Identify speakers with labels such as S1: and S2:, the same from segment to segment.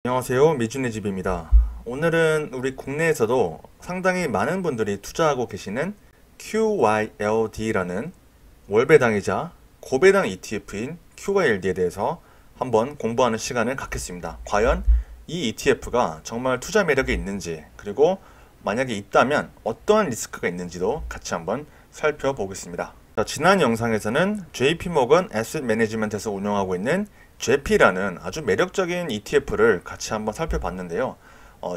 S1: 안녕하세요, 미준의 집입니다. 오늘은 우리 국내에서도 상당히 많은 분들이 투자하고 계시는 QYLD라는 월배당이자 고배당 ETF인 QYLD에 대해서 한번 공부하는 시간을 갖겠습니다. 과연 이 ETF가 정말 투자 매력이 있는지, 그리고 만약에 있다면 어떠한 리스크가 있는지도 같이 한번 살펴보겠습니다. 지난 영상에서는 JP모건 애셋 매니지먼트에서 운영하고 있는 JP라는 아주 매력적인 ETF를 같이 한번 살펴봤는데요.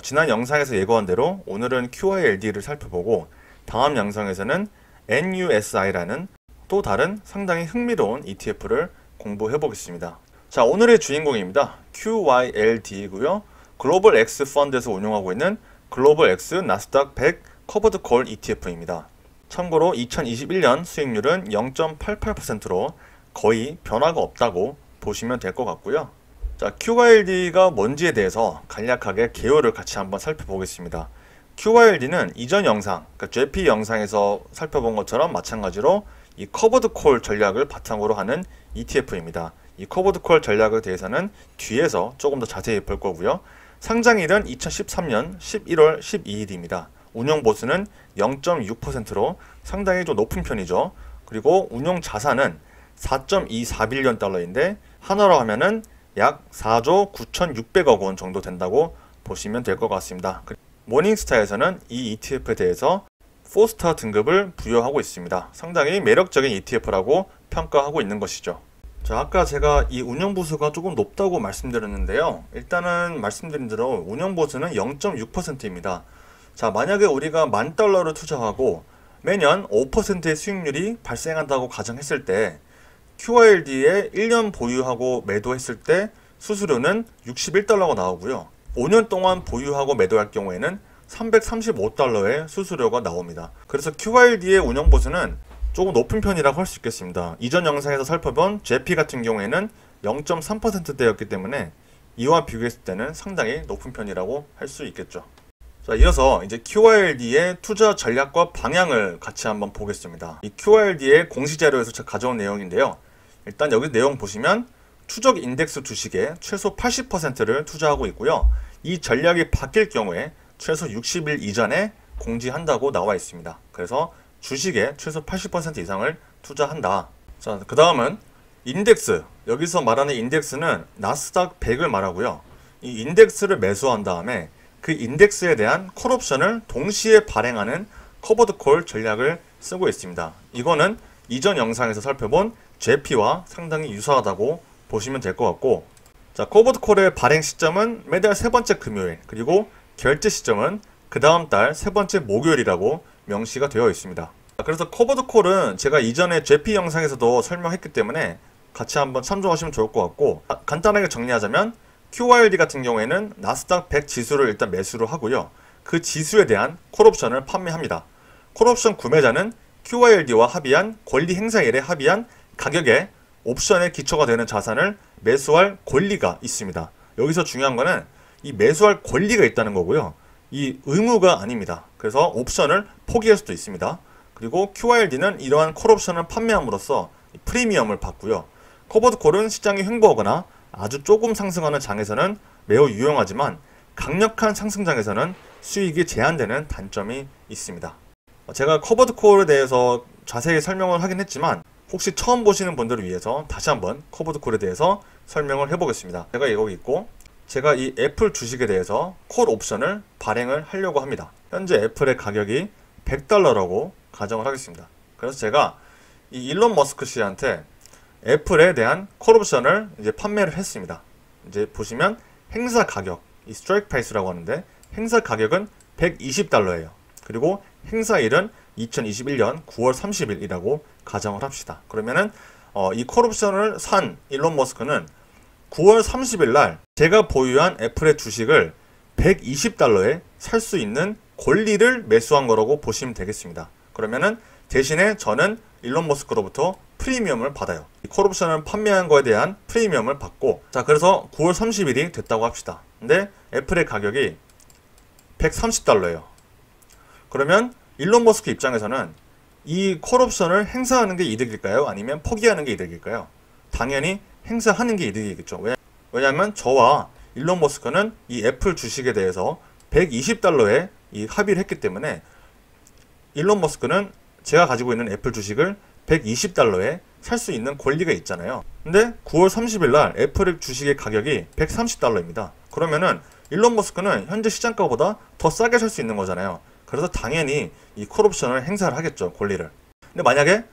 S1: 지난 영상에서 예고한 대로 오늘은 QYLD를 살펴보고, 다음 영상에서는 NUSI라는 또 다른 상당히 흥미로운 ETF를 공부해 보겠습니다. 자, 오늘의 주인공입니다. QYLD이고요. 글로벌 X 펀드에서 운영하고 있는 글로벌 X 나스닥 100 커버드 콜 ETF입니다. 참고로 2021년 수익률은 0.88%로 거의 변화가 없다고 보시면 될 것 같고요. 자, QYLD가 뭔지에 대해서 간략하게 개요를 같이 한번 살펴보겠습니다. QYLD는 이전 영상, 그러니까 JP 영상에서 살펴본 것처럼 마찬가지로 이 커버드 콜 전략을 바탕으로 하는 ETF입니다. 이 커버드 콜 전략에 대해서는 뒤에서 조금 더 자세히 볼 거고요. 상장일은 2013년 11월 12일입니다. 운용 보수는 0.6%로 상당히 좀 높은 편이죠. 그리고 운용 자산은 4.241년 달러인데 한화로 하면은 약 4조 9,600억 원 정도 된다고 보시면 될 것 같습니다. 모닝스타에서는 이 ETF에 대해서 4스타 등급을 부여하고 있습니다. 상당히 매력적인 ETF라고 평가하고 있는 것이죠. 자, 아까 제가 이 운용보수가 조금 높다고 말씀드렸는데요. 일단은 말씀드린 대로 운용보수는 0.6%입니다. 자, 만약에 우리가 $10,000를 투자하고 매년 5%의 수익률이 발생한다고 가정했을 때 QYLD에 1년 보유하고 매도했을 때 수수료는 $61가 나오고요. 5년 동안 보유하고 매도할 경우에는 $335의 수수료가 나옵니다. 그래서 QYLD의 운영보수는 조금 높은 편이라고 할 수 있겠습니다. 이전 영상에서 살펴본 JP 같은 경우에는 0.3%대였기 때문에 이와 비교했을 때는 상당히 높은 편이라고 할 수 있겠죠. 자, 이어서 이제 QYLD의 투자 전략과 방향을 같이 한번 보겠습니다. 이 QYLD의 공시자료에서 제가 가져온 내용인데요. 일단 여기 내용 보시면 추적 인덱스 주식에 최소 80%를 투자하고 있고요. 이 전략이 바뀔 경우에 최소 60일 이전에 공지한다고 나와 있습니다. 그래서 주식에 최소 80% 이상을 투자한다. 자, 그 다음은 인덱스. 여기서 말하는 인덱스는 나스닥 100을 말하고요. 이 인덱스를 매수한 다음에 그 인덱스에 대한 콜옵션을 동시에 발행하는 커버드 콜 전략을 쓰고 있습니다. 이거는 이전 영상에서 살펴본 JP와 상당히 유사하다고 보시면 될 것 같고, 자, 커버드 콜의 발행 시점은 매달 세 번째 금요일, 그리고 결제 시점은 그 다음 달 세 번째 목요일이라고 명시가 되어 있습니다. 그래서 커버드 콜은 제가 이전에 JP 영상에서도 설명했기 때문에 같이 한번 참조하시면 좋을 것 같고, 간단하게 정리하자면 QYLD 같은 경우에는 나스닥 100 지수를 일단 매수를 하고요. 그 지수에 대한 콜옵션을 판매합니다. 콜옵션 구매자는 QYLD와 합의한 권리 행사일에 합의한 가격에 옵션의 기초가 되는 자산을 매수할 권리가 있습니다. 여기서 중요한 거는 이 매수할 권리가 있다는 거고요. 이 의무가 아닙니다. 그래서 옵션을 포기할 수도 있습니다. 그리고 QYLD는 이러한 콜옵션을 판매함으로써 프리미엄을 받고요. 커버드 콜은 시장이 횡보하거나 아주 조금 상승하는 장에서는 매우 유용하지만 강력한 상승장에서는 수익이 제한되는 단점이 있습니다. 제가 커버드 콜에 대해서 자세히 설명을 하긴 했지만 혹시 처음 보시는 분들을 위해서 다시 한번 커버드 콜에 대해서 설명을 해보겠습니다. 제가 여기 있고, 제가 이 애플 주식에 대해서 콜 옵션을 발행을 하려고 합니다. 현재 애플의 가격이 $100라고 가정을 하겠습니다. 그래서 제가 이 일론 머스크 씨한테 애플에 대한 콜옵션을 이제 판매를 했습니다. 이제 보시면 행사 가격, 이 스트라이크 프라이스라고 하는데 행사 가격은 $120예요. 그리고 행사일은 2021년 9월 30일이라고 가정을 합시다. 그러면은 이 콜옵션을 산 일론 머스크는 9월 30일 날 제가 보유한 애플의 주식을 $120에 살 수 있는 권리를 매수한 거라고 보시면 되겠습니다. 그러면은 대신에 저는 일론 머스크로부터 프리미엄을 받아요. 이 콜옵션을 판매한 거에 대한 프리미엄을 받고, 자, 그래서 9월 30일이 됐다고 합시다. 근데 애플의 가격이 $130예요. 그러면 일론 머스크 입장에서는 이 콜옵션을 행사하는 게 이득일까요? 아니면 포기하는 게 이득일까요? 당연히 행사하는 게 이득이겠죠. 왜냐하면 저와 일론 머스크는 이 애플 주식에 대해서 120달러에 이 합의를 했기 때문에 일론 머스크는 제가 가지고 있는 애플 주식을 120달러에 살 수 있는 권리가 있잖아요. 근데 9월 30일 날 애플 주식의 가격이 130달러입니다. 그러면은 일론 머스크는 현재 시장가보다 더 싸게 살 수 있는 거잖아요. 그래서 당연히 이 콜옵션을 행사를 하겠죠, 권리를. 근데 만약에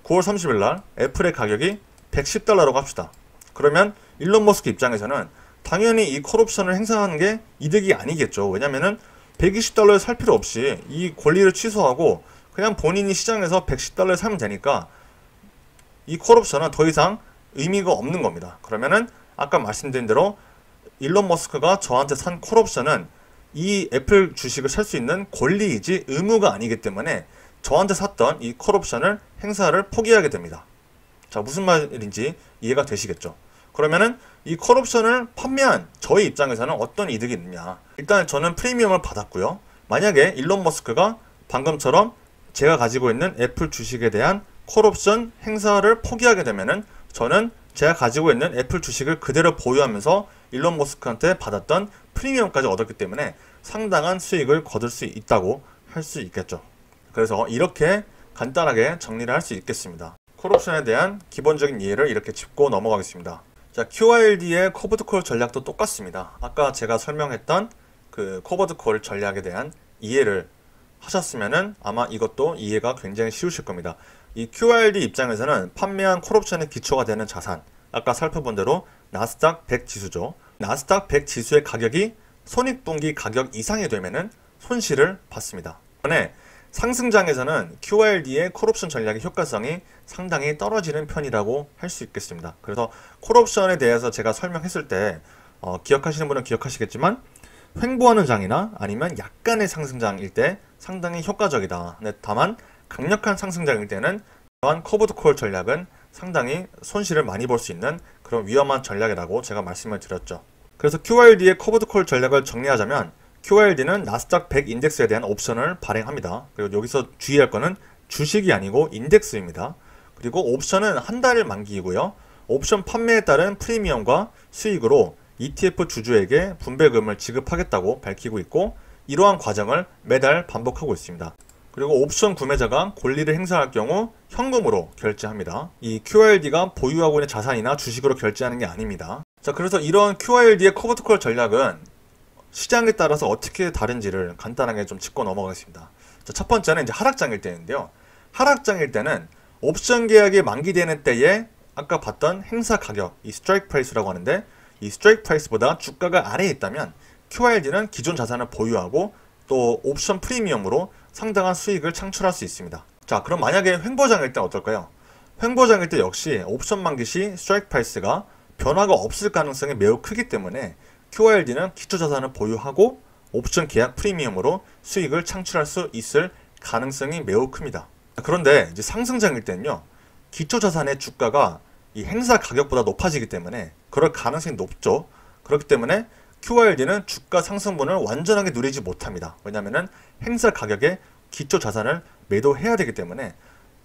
S1: 9월 30일 날 애플의 가격이 110달러라고 합시다. 그러면 일론 머스크 입장에서는 당연히 이 콜옵션을 행사하는 게 이득이 아니겠죠. 왜냐면은 120달러에 살 필요 없이 이 권리를 취소하고 그냥 본인이 시장에서 110달러에 사면 되니까 이 콜옵션은 더 이상 의미가 없는 겁니다. 그러면은 아까 말씀드린 대로 일론 머스크가 저한테 산 콜옵션은 이 애플 주식을 살 수 있는 권리이지 의무가 아니기 때문에 저한테 샀던 이 콜옵션을 행사를 포기하게 됩니다. 자, 무슨 말인지 이해가 되시겠죠? 그러면은 이 콜옵션을 판매한 저희 입장에서는 어떤 이득이 있느냐. 일단 저는 프리미엄을 받았고요. 만약에 일론 머스크가 방금처럼 제가 가지고 있는 애플 주식에 대한 콜옵션 행사를 포기하게 되면은 저는 제가 가지고 있는 애플 주식을 그대로 보유하면서 일론 머스크한테 받았던 프리미엄까지 얻었기 때문에 상당한 수익을 거둘 수 있다고 할 수 있겠죠. 그래서 이렇게 간단하게 정리를 할 수 있겠습니다. 콜옵션에 대한 기본적인 이해를 이렇게 짚고 넘어가겠습니다. 자, QRD의 커버드 콜 전략도 똑같습니다. 아까 제가 설명했던 그 커버드 콜 전략에 대한 이해를 하셨으면은 아마 이것도 이해가 굉장히 쉬우실 겁니다. 이 QRD 입장에서는 판매한 콜옵션의 기초가 되는 자산, 아까 살펴본 대로 나스닥 100 지수죠. 나스닥 100 지수의 가격이 손익분기 가격 이상이 되면은 손실을 받습니다. 이번에 상승장에서는 QRD의 콜옵션 전략의 효과성이 상당히 떨어지는 편이라고 할 수 있겠습니다. 그래서 콜옵션에 대해서 제가 설명했을 때 기억하시는 분은 기억하시겠지만 횡보하는 장이나 아니면 약간의 상승장일 때 상당히 효과적이다. 근데 다만 강력한 상승장일 때는 이러한 커버드 콜 전략은 상당히 손실을 많이 볼 수 있는 그런 위험한 전략이라고 제가 말씀을 드렸죠. 그래서 QRD의 커버드 콜 전략을 정리하자면 QRD는 나스닥 100 인덱스에 대한 옵션을 발행합니다. 그리고 여기서 주의할 거는 주식이 아니고 인덱스입니다. 그리고 옵션은 한 달 만기이고요. 옵션 판매에 따른 프리미엄과 수익으로 ETF 주주에게 분배금을 지급하겠다고 밝히고 있고 이러한 과정을 매달 반복하고 있습니다. 그리고 옵션 구매자가 권리를 행사할 경우 현금으로 결제합니다. 이 QRD가 보유하고 있는 자산이나 주식으로 결제하는 게 아닙니다. 자, 그래서 이러한 QRD의 커버드 콜 전략은 시장에 따라서 어떻게 다른지를 간단하게 좀 짚고 넘어가겠습니다. 자, 첫 번째는 이제 하락장일 때인데요. 하락장일 때는 옵션 계약이 만기되는 때에 아까 봤던 행사 가격, 이 스트라이크 프라이스라고 하는데 이 스트라이크 프라이스보다 주가가 아래에 있다면 QRD는 기존 자산을 보유하고 또 옵션 프리미엄으로 상당한 수익을 창출할 수 있습니다. 자, 그럼 만약에 횡보장일 때 어떨까요? 횡보장일 때 역시 옵션 만기 시 스트라이크 프라이스가 변화가 없을 가능성이 매우 크기 때문에 QRD는 기초자산을 보유하고 옵션 계약 프리미엄으로 수익을 창출할 수 있을 가능성이 매우 큽니다. 그런데 이제 상승장일 때는요, 기초자산의 주가가 이 행사 가격보다 높아지기 때문에 그럴 가능성이 높죠. 그렇기 때문에 QRD는 주가 상승분을 완전하게 누리지 못합니다. 왜냐하면 행사 가격에 기초자산을 매도해야 되기 때문에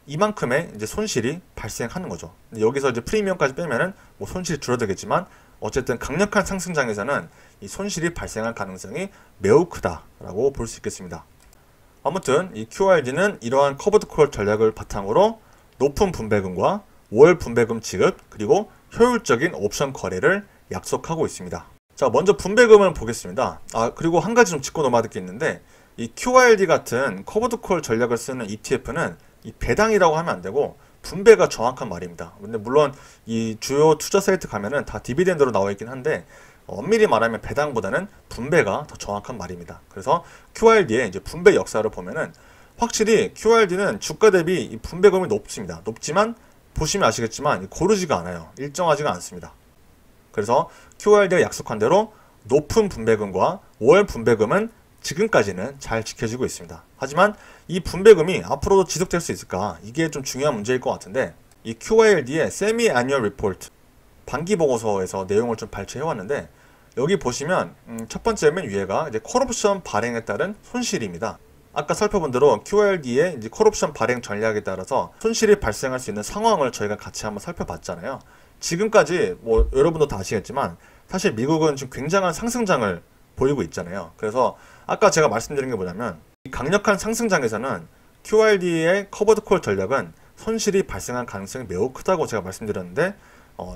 S1: 이만큼의 이제 손실이 발생하는 거죠. 여기서 이제 프리미엄까지 빼면은 뭐 손실이 줄어들겠지만 어쨌든 강력한 상승장에서는 이 손실이 발생할 가능성이 매우 크다라고 볼 수 있겠습니다. 아무튼 이 QRD는 이러한 커버드 콜 전략을 바탕으로 높은 분배금과 월 분배금 지급 그리고 효율적인 옵션 거래를 약속하고 있습니다. 자, 먼저 분배금을 보겠습니다. 그리고 한 가지 좀 짚고 넘어갈 게 있는데 이 QRD 같은 커버드 콜 전략을 쓰는 ETF는 이 배당이라고 하면 안 되고 분배가 정확한 말입니다. 근데 물론 이 주요 투자 사이트 가면은 다 디비덴드로 나와 있긴 한데 엄밀히 말하면 배당보다는 분배가 더 정확한 말입니다. 그래서 QRD의 이제 분배 역사를 보면은 확실히 QRD는 주가 대비 이 분배금이 높습니다. 높지만 보시면 아시겠지만 고르지가 않아요. 일정하지가 않습니다. 그래서 QRD가 약속한 대로 높은 분배금과 월 분배금은 지금까지는 잘 지켜지고 있습니다. 하지만 이 분배금이 앞으로도 지속될 수 있을까? 이게 좀 중요한 문제일 것 같은데 이 QRD의 세미 애니얼 리포트 반기 보고서에서 내용을 좀 발췌해 왔는데 여기 보시면 첫 번째 맨 위에가 이제 콜옵션 발행에 따른 손실입니다. 아까 살펴본 대로 QRD의 이제 콜옵션 발행 전략에 따라서 손실이 발생할 수 있는 상황을 저희가 같이 한번 살펴봤잖아요. 지금까지 뭐 여러분도 다 아시겠지만 사실 미국은 지금 굉장한 상승장을 보이고 있잖아요. 그래서 아까 제가 말씀드린 게 뭐냐면 이 강력한 상승장에서는 QRD의 커버드 콜 전략은 손실이 발생할 가능성이 매우 크다고 제가 말씀드렸는데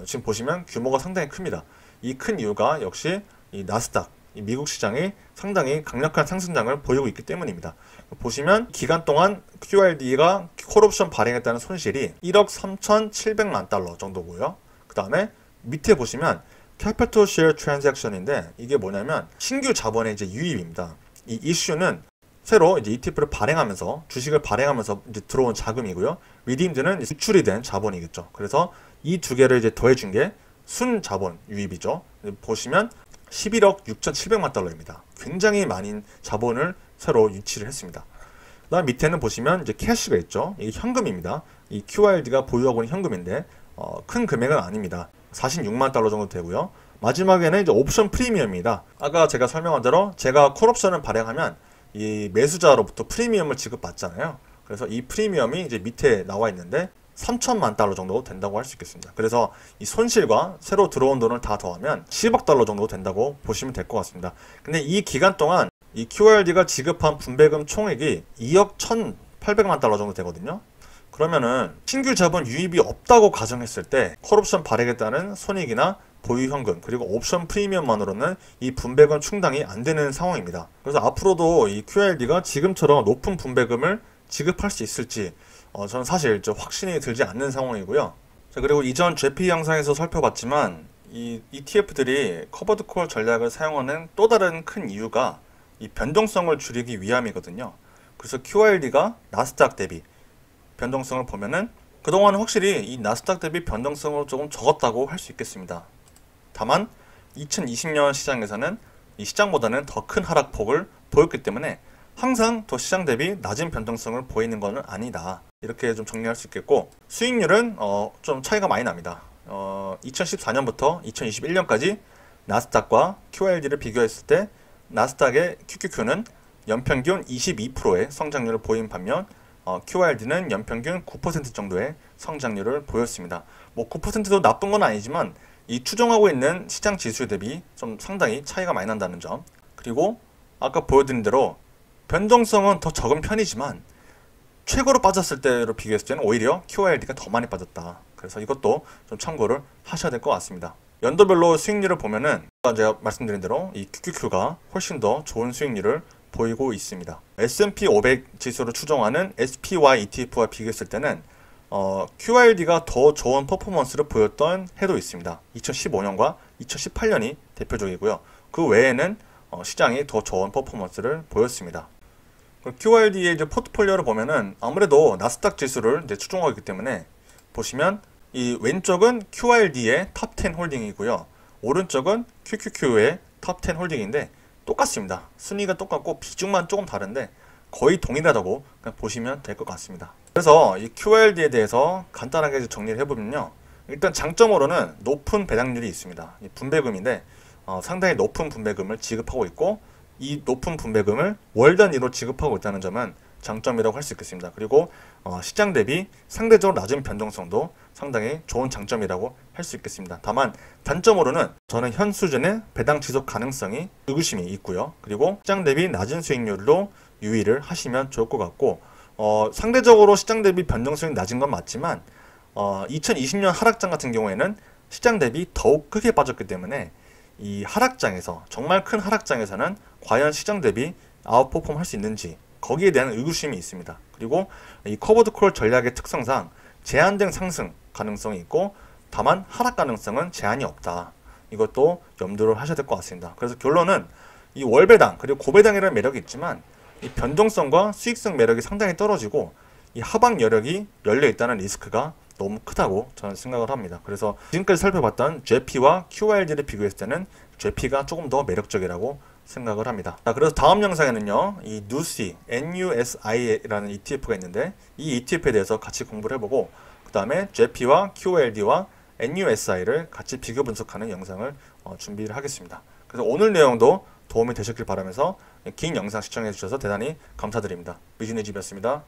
S1: 지금 보시면 규모가 상당히 큽니다. 이 큰 이유가 역시 이 나스닥, 이 미국 시장이 상당히 강력한 상승장을 보이고 있기 때문입니다. 보시면 기간 동안 QRD가 콜옵션 발행했다는 손실이 1억 3,700만 달러 정도고요. 그 다음에 밑에 보시면 캐피털 쉐어 트랜잭션인데 이게 뭐냐면 신규 자본의 이제 유입입니다. 이 이슈는 새로 이제 ETF를 발행하면서 주식을 발행하면서 이제 들어온 자금이고요. 리딤드는 유출이 된 자본이겠죠. 그래서 이 두 개를 이제 더해준 게 순 자본 유입이죠. 보시면 11억 6,700만 달러입니다. 굉장히 많은 자본을 새로 유치를 했습니다. 그다음 밑에는 보시면 이제 캐시가 있죠. 이게 현금입니다. 이 QRD가 보유하고 있는 현금인데 큰 금액은 아닙니다. 46만 달러 정도 되고요. 마지막에는 이제 옵션 프리미엄입니다. 아까 제가 설명한 대로 제가 콜옵션을 발행하면 이 매수자로부터 프리미엄을 지급받잖아요. 그래서 이 프리미엄이 이제 밑에 나와 있는데 3천만 달러 정도 된다고 할 수 있겠습니다. 그래서 이 손실과 새로 들어온 돈을 다 더하면 10억 달러 정도 된다고 보시면 될 것 같습니다. 근데 이 기간 동안 이 QRD가 지급한 분배금 총액이 2억 1,800만 달러 정도 되거든요. 그러면은 신규 자본 유입이 없다고 가정했을 때 콜옵션 발행했다는 손익이나 보유 현금 그리고 옵션 프리미엄만으로는 이 분배금 충당이 안 되는 상황입니다. 그래서 앞으로도 이 QRD가 지금처럼 높은 분배금을 지급할 수 있을지 저는 사실 확신이 들지 않는 상황이고요. 자, 그리고 이전 JP 영상에서 살펴봤지만 이 ETF들이 커버드 콜 전략을 사용하는 또 다른 큰 이유가 이 변동성을 줄이기 위함이거든요. 그래서 QRD가 나스닥 대비 변동성을 보면은 그동안 확실히 이 나스닥 대비 변동성을 조금 적었다고 할 수 있겠습니다. 다만 2020년 시장에서는 이 시장보다는 더 큰 하락폭을 보였기 때문에 항상 더 시장 대비 낮은 변동성을 보이는 것은 아니다. 이렇게 좀 정리할 수 있겠고 수익률은 좀 차이가 많이 납니다. 2014년부터 2021년까지 나스닥과 QRD를 비교했을 때 나스닥의 QQQ는 연평균 22%의 성장률을 보인 반면 QRD는 연평균 9% 정도의 성장률을 보였습니다. 뭐 9%도 나쁜 건 아니지만 이 추정하고 있는 시장 지수 대비 좀 상당히 차이가 많이 난다는 점. 그리고 아까 보여드린 대로 변동성은 더 적은 편이지만 최고로 빠졌을 때로 비교했을 때는 오히려 QRD가 더 많이 빠졌다. 그래서 이것도 좀 참고를 하셔야 될 것 같습니다. 연도별로 수익률을 보면은 제가 말씀드린 대로 이 QQQ가 훨씬 더 좋은 수익률을 보이고 있습니다. S&P 500 지수를 추정하는 SPY ETF와 비교했을 때는 QRD가 더 좋은 퍼포먼스를 보였던 해도 있습니다. 2015년과 2018년이 대표적이고요. 그 외에는 시장이 더 좋은 퍼포먼스를 보였습니다. QRD의 이제 포트폴리오를 보면은 아무래도 나스닥 지수를 이제 추종하고 있기 때문에 보시면 이 왼쪽은 QRD의 탑 10 홀딩이고요. 오른쪽은 QQQ의 탑 10 홀딩인데 똑같습니다. 순위가 똑같고 비중만 조금 다른데 거의 동일하다고 그냥 보시면 될 것 같습니다. 그래서 이 QRD에 대해서 간단하게 정리를 해보면요. 일단 장점으로는 높은 배당률이 있습니다. 이 분배금인데 상당히 높은 분배금을 지급하고 있고 이 높은 분배금을 월 단위로 지급하고 있다는 점은 장점이라고 할 수 있겠습니다. 그리고 시장 대비 상대적으로 낮은 변동성도 상당히 좋은 장점이라고 할 수 있겠습니다. 다만 단점으로는 저는 현 수준의 배당 지속 가능성이 의구심이 있고요. 그리고 시장 대비 낮은 수익률로 유의를 하시면 좋을 것 같고 상대적으로 시장 대비 변동성이 낮은 건 맞지만 2020년 하락장 같은 경우에는 시장 대비 더욱 크게 빠졌기 때문에 이 하락장에서 정말 큰 하락장에서는 과연 시장 대비 아웃퍼폼 할 수 있는지 거기에 대한 의구심이 있습니다. 그리고 이 커버드 콜 전략의 특성상 제한된 상승 가능성이 있고 다만 하락 가능성은 제한이 없다. 이것도 염두를 하셔야 될 것 같습니다. 그래서 결론은 이 월배당 그리고 고배당이라는 매력이 있지만 이 변동성과 수익성 매력이 상당히 떨어지고 이 하방 여력이 열려 있다는 리스크가 너무 크다고 저는 생각을 합니다. 그래서 지금까지 살펴봤던 JP와 QRD를 비교했을 때는 JP가 조금 더 매력적이라고 생각을 합니다. 자, 그래서 다음 영상에는요, 이 NUSI라는 ETF가 있는데 이 ETF에 대해서 같이 공부를 해보고 그 다음에 JP와 QRD와 NUSI를 같이 비교 분석하는 영상을 준비를 하겠습니다. 그래서 오늘 내용도 도움이 되셨길 바라면서 긴 영상 시청해 주셔서 대단히 감사드립니다. 미준의 집이었습니다.